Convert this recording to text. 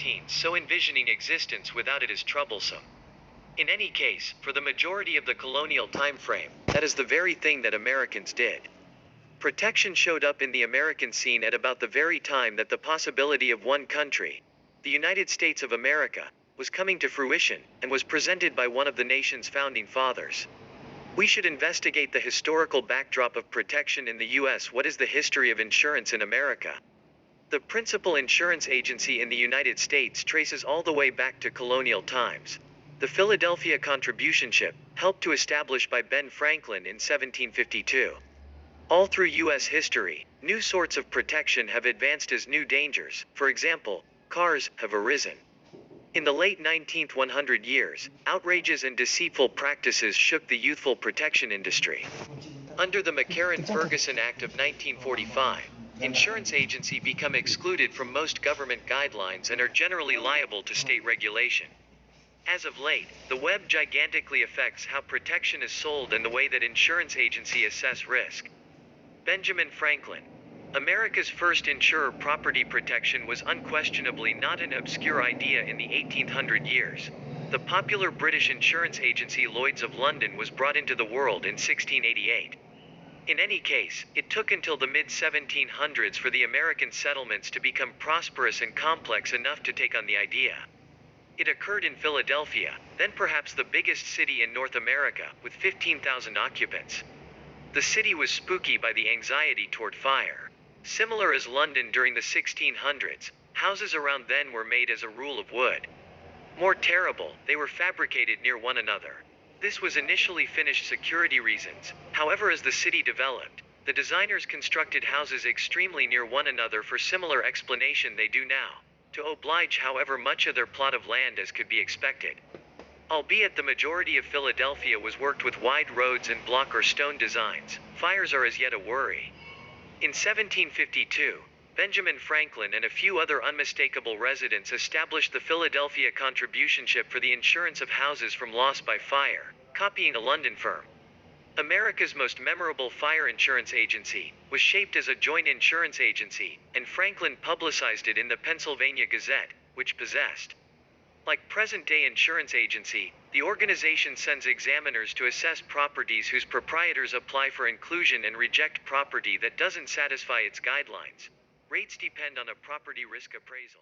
19, so envisioning existence without it is troublesome. In any case, for the majority of the colonial time frame, that is the very thing that Americans did. Protection showed up in the American scene at about the very time that the possibility of one country, the United States of America, was coming to fruition, and was presented by one of the nation's founding fathers. We should investigate the historical backdrop of protection in the U.S. What is the history of insurance in America? The principal insurance agency in the United States traces all the way back to colonial times. The Philadelphia Contribution Ship, helped to establish by Ben Franklin in 1752. All through U.S. history, new sorts of protection have advanced as new dangers, for example, cars, have arisen. In the late 19th 100 years, outrages and deceitful practices shook the youthful protection industry. Under the McCarran-Ferguson Act of 1945, insurance agencies become excluded from most government guidelines and are generally liable to state regulation. As of late, the web gigantically affects how protection is sold and the way that insurance agencies assess risk. Benjamin Franklin. America's first insurer. Property protection was unquestionably not an obscure idea in the 1800 years. The popular British insurance agency Lloyd's of London was brought into the world in 1688. In any case, it took until the mid-1700s for the American settlements to become prosperous and complex enough to take on the idea. It occurred in Philadelphia, then perhaps the biggest city in North America, with 15,000 occupants. The city was spooky by the anxiety toward fire. Similar as London during the 1600s, houses around then were made as a rule of wood. More terrible, they were fabricated near one another. This was initially finished security reasons. However, as the city developed, the designers constructed houses extremely near one another for similar explanation they do now, to oblige however much of their plot of land as could be expected. Albeit the majority of Philadelphia was worked with wide roads and block or stone designs, fires are as yet a worry. In 1752, Benjamin Franklin and a few other unmistakable residents established the Philadelphia Contribution Ship for the insurance of houses from loss by fire, copying a London firm. America's most memorable fire insurance agency was shaped as a joint insurance agency, and Franklin publicized it in the Pennsylvania Gazette, which possessed. Like present-day insurance agency, the organization sends examiners to assess properties whose proprietors apply for inclusion and reject property that doesn't satisfy its guidelines. Rates depend on a property risk appraisal.